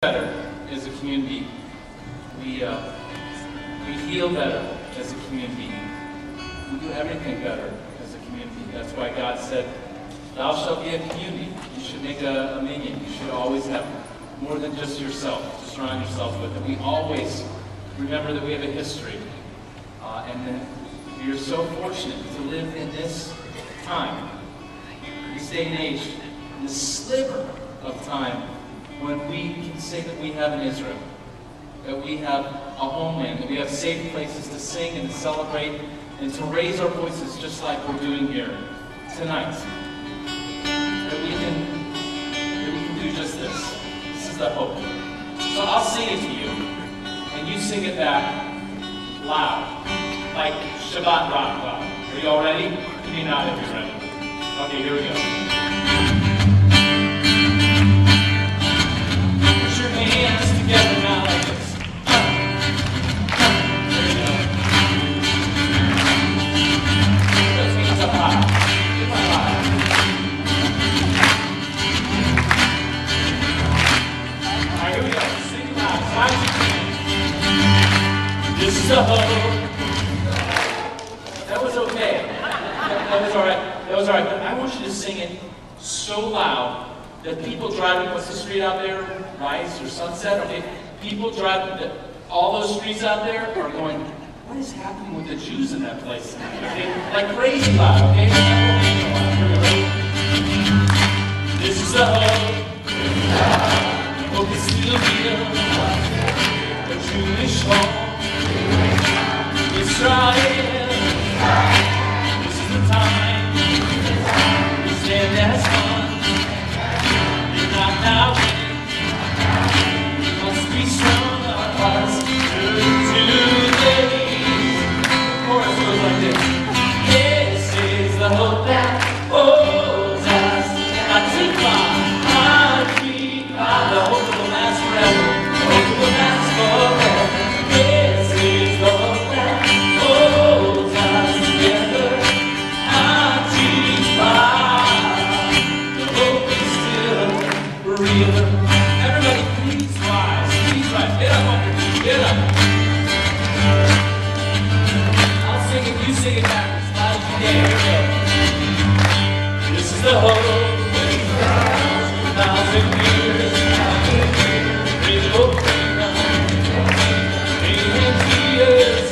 better as a community. We heal better as a community. We do everything better as a community. That's why God said, "Thou shalt be a community." You should make a minion. You should always have more than just yourself to surround yourself with. And we always remember that we have a history, and that we are so fortunate to live in this time, this day and age, in this sliver of time, when we can say that we have an Israel, that we have a homeland, that we have safe places to sing and to celebrate and to raise our voices just like we're doing here tonight. That we can do just this. This is the hope. So I'll sing it to you, and you sing it back loud, like Shabbat rock loud. Are you all ready? You may not if you're ready. Okay, here we go. Hands together now like this. There you go. Those hands up high. Get up high. Alright, here we go. Sing it loud. As loud as you can. This is the hope. That was okay. That was alright. That was alright. But I want you to sing it so loud that people driving, what's the street out there? Rice or Sunset? Okay, people driving, all those streets out there are going, what is happening with the Jews in that place? Okay, like crazy loud, okay? This is the hope. Hope is still here. A Jewish home. Israel. This is the time. We stand as one. Now we must be strong, our hearts today. The chorus goes like this. This is the hope that holds us. Hatikvah, Hatikvah. The hope that will last forever. The hope that will last forever. This is the hope that holds us together. Hatikvah. The hope is still real. Everybody, please rise. Please rise. Get up on your feet. Get up. I'll sing it. You sing it back as loud as you dare. Here we go. This is the hope. 2,000 years. Bring hope. Bring tears.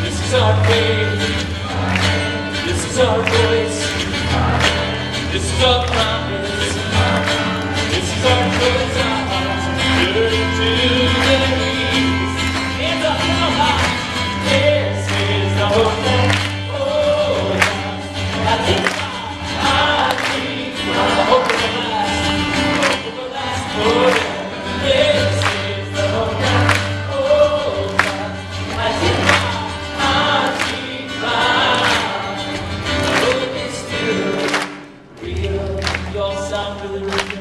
This is our faith. This is our voice. This is our promise. This is our choice, our hearts turn to the knees. Hands up, come on. This is the hope that holds us. Hatikvah, the hope of the last forever. This is the hope that holds us. Hatikvah, the hope is still real. You all sound really, really good.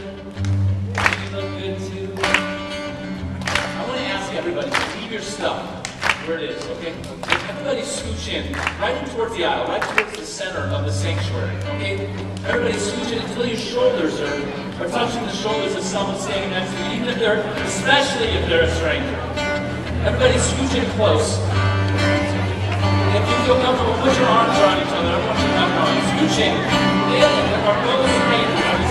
Everybody, leave your stuff where it is, okay? Everybody scooch in, right in towards the aisle, right towards the center of the sanctuary, okay? Everybody scooch in until your shoulders are touching the shoulders of someone standing next to you, even if they're, especially if they're a stranger. Everybody scooch in close. If you feel comfortable, put your arms around each other. I want you to have arms. Scooch in. Our nose and hands.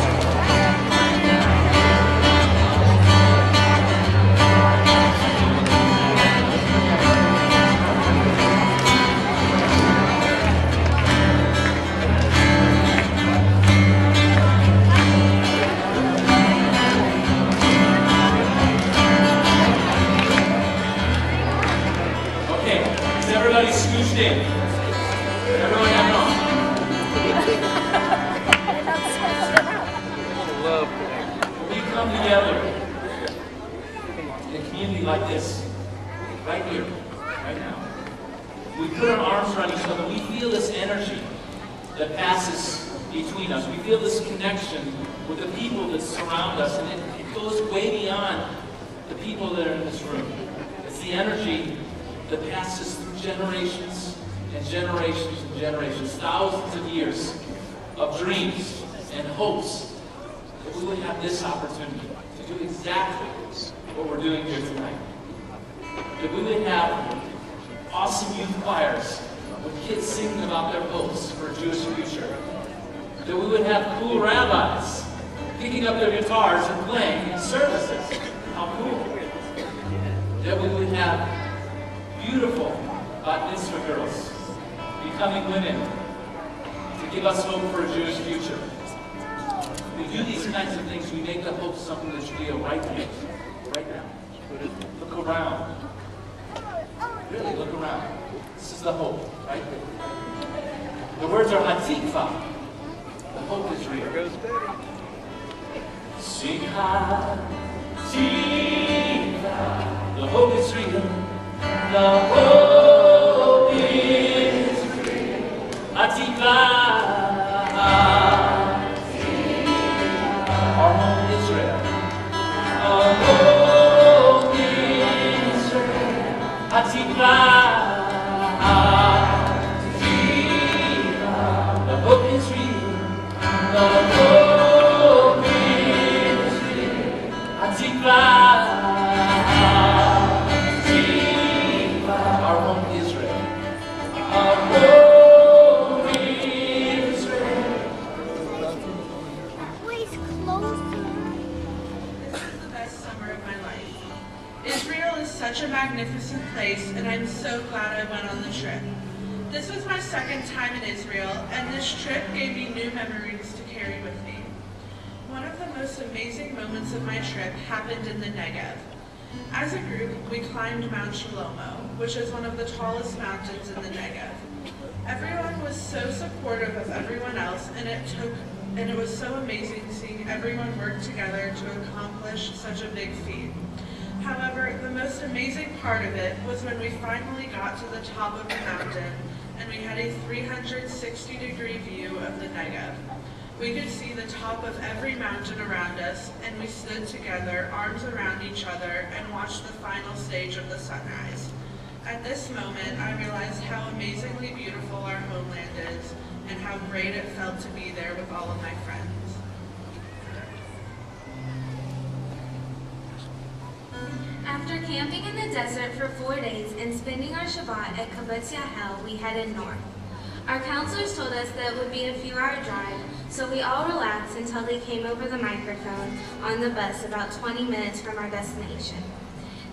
Everybody scooched in. Everyone have it on. We come together in a community like this, right here, right now. We put our arms around each other. We feel this energy that passes between us. We feel this connection with the people that surround us, and it goes way beyond the people that are in this room. It's the energy that passes through generations and generations and generations, thousands of years of dreams and hopes that we would have this opportunity to do exactly what we're doing here tonight. That we would have awesome youth choirs with kids singing about their hopes for a Jewish future. That we would have cool rabbis picking up their guitars and playing in services. How cool. That we would have beautiful bat mitzvah girls becoming women to give us hope for a Jewish future. We do these kinds of things, we make the hope something that should be a right now. Right now. Look around. Really, look around. This is the hope, right? The words are Hatikvah. The hope is real. Sing Hatikvah. The hope is real. The hope is real. Hatikvah. Our home Israel. Our home Israel. Hatikvah. The hope is real. The hope is real. Hatikvah. Our home Israel. Our home Israel. Please close. This is the best summer of my life. Israel is such a magnificent place, and I'm so glad I went on the trip. This was my second time in Israel, and this trip gave me new memories to carry with me. One of the most amazing moments of my trip happened in the Negev. As a group, we climbed Mount Shlomo, which is one of the tallest mountains in the Negev. Everyone was so supportive of everyone else, and it was so amazing seeing everyone work together to accomplish such a big feat. However, the most amazing part of it was when we finally got to the top of the mountain and we had a 360-degree view of the Negev. We could see the top of every mountain around us, and we stood together, arms around each other, and watched the final stage of the sunrise. At this moment, I realized how amazingly beautiful our homeland is and how great it felt to be there with all of my friends. After camping in the desert for 4 days and spending our Shabbat at Kibbutz Yahel, we headed north. Our counselors told us that it would be a few-hour drive, so we all relaxed until they came over the microphone on the bus about 20 minutes from our destination.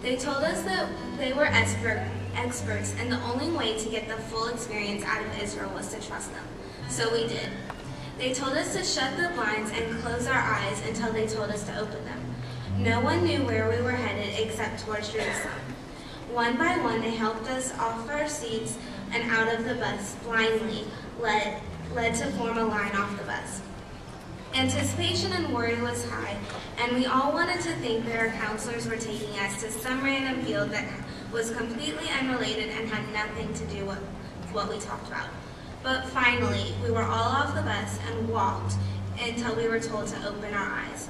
They told us that they were experts and the only way to get the full experience out of Israel was to trust them. So we did. They told us to shut the blinds and close our eyes until they told us to open them. No one knew where we were headed except towards Jerusalem. One by one, they helped us off our seats and out of the bus, blindly led to form a line off the bus. Anticipation and worry was high, and we all wanted to think that our counselors were taking us to some random field that was completely unrelated and had nothing to do with what we talked about. But finally, we were all off the bus and walked until we were told to open our eyes.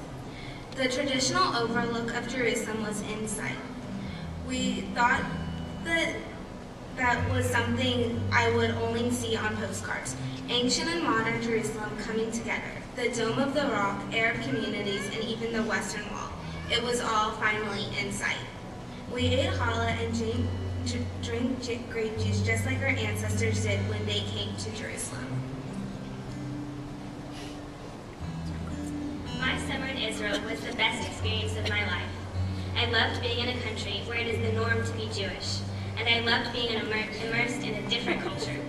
The traditional overlook of Jerusalem was in sight. We thought that was something I would only see on postcards. Ancient and modern Jerusalem coming together. The Dome of the Rock, Arab communities, and even the Western Wall. It was all finally in sight. We ate challah and drank grape juice just like our ancestors did when they came to Jerusalem. My summer in Israel was the best experience of my life. I loved being in a country where it is the norm to be Jewish, and I loved being immersed in a different culture.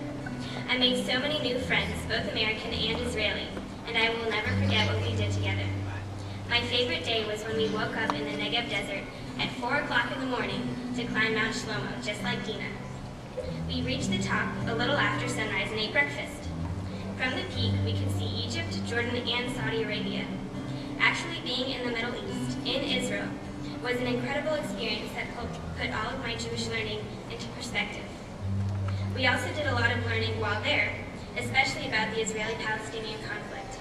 I made so many new friends, both American and Israeli, and I will never forget what we did together. My favorite day was when we woke up in the Negev desert at 4 o'clock in the morning to climb Mount Shlomo, just like Dina. We reached the top a little after sunrise and ate breakfast. From the peak, we could see Egypt, Jordan, and Saudi Arabia. Actually being in the Middle East, in Israel, was an incredible experience that helped put all of my Jewish learning into perspective. We also did a lot of learning while there, especially about the Israeli-Palestinian conflict,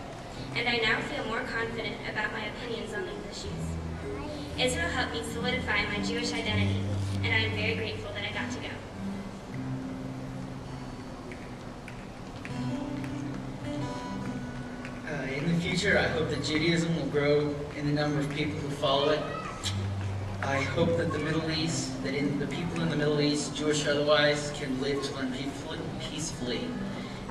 and I now feel more confident about my opinions on these issues. Israel helped me solidify my Jewish identity, and I am very grateful that I got to go. In the future, future, I hope that Judaism will grow in the number of people who follow it. I hope that the Middle East, the people in the Middle East, Jewish or otherwise, can live to learn peacefully.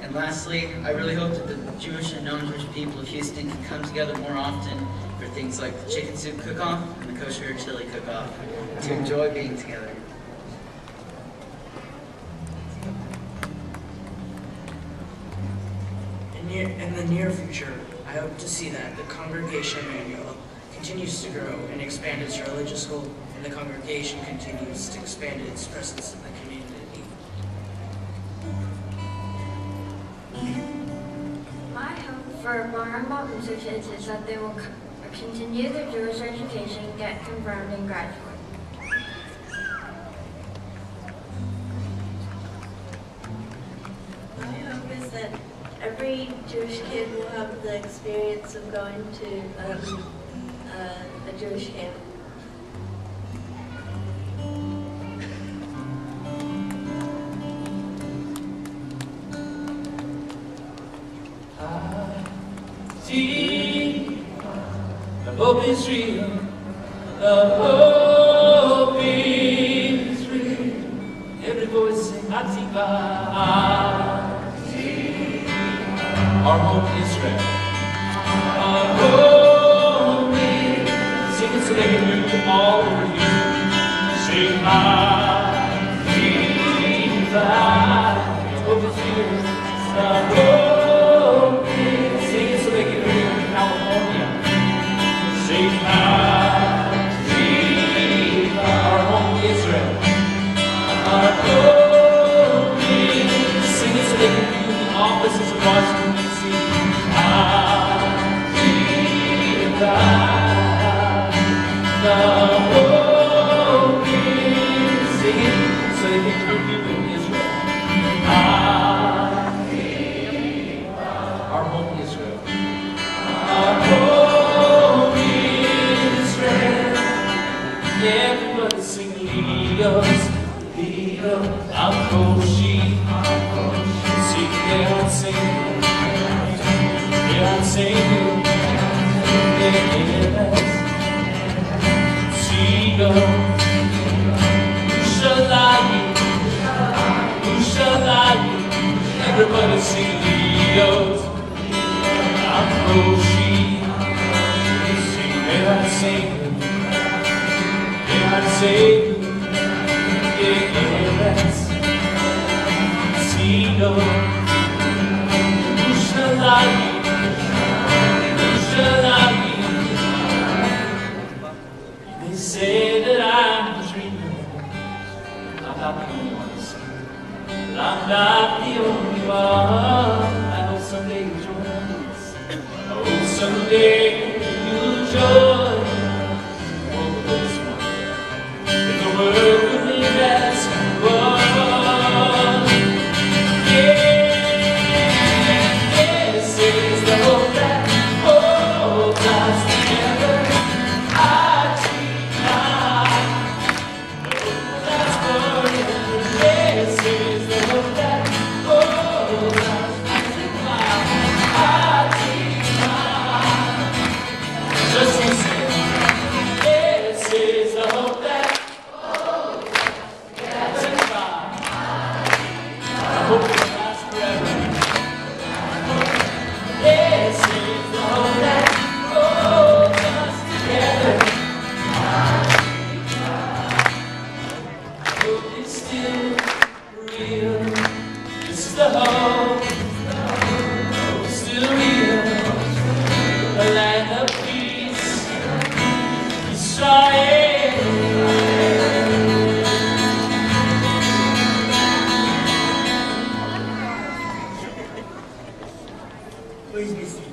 And lastly, I really hope that the Jewish and non-Jewish people of Houston can come together more often for things like the chicken soup cook-off and the kosher chili cook-off to enjoy being together. In the near future, I hope to see that the Congregation Emanu-El continues to grow and expand its religious scope, and the congregation continues to expand its presence in the community. My hope for Barham Baptist kids is that they will continue their Jewish education, get confirmed, and graduate. My hope is that every Jewish kid will have the experience of going to a Jewish camp. See, the hope is real, the hope is real. Every voice sing Hatikvah. Our home Israel. Our home is. Sing it so they can hear you all over here. Sing Hatikvah. Hope is here. The home is. Sing it so they can hear you in California. Sing Hatikvah. Our home Israel. Our home is. Sing it so they can hear you in the offices of Washington. The hope is singing, so they can hear you in Israel. Our home Israel. Our home Israel. Everybody sing Leos, Leo, Amkoshi. Sing there and sing. Yeah, sing. Everybody sing Leos, I'm Roshi. Sing, and I sing, and I sing, yes. Sino, Ushalagi, Ushalagi. They say that I'm dreaming. I'm not the only one to sing. I'm not the only one. I hope someday you'll join us. I hope someday you'll join all of this one. In the world we live as one. Yeah, this is the hope that holds us together. Hatikvah, the hope that's forever. This is the hope that holds us. Just listen. This is the hope that holds us. Hatikvah. I hope it lasts forever. This is the hope that holds us together. Hope is still real. This is the hope. Hope is still real. A land of peace. Israel. Please be seated.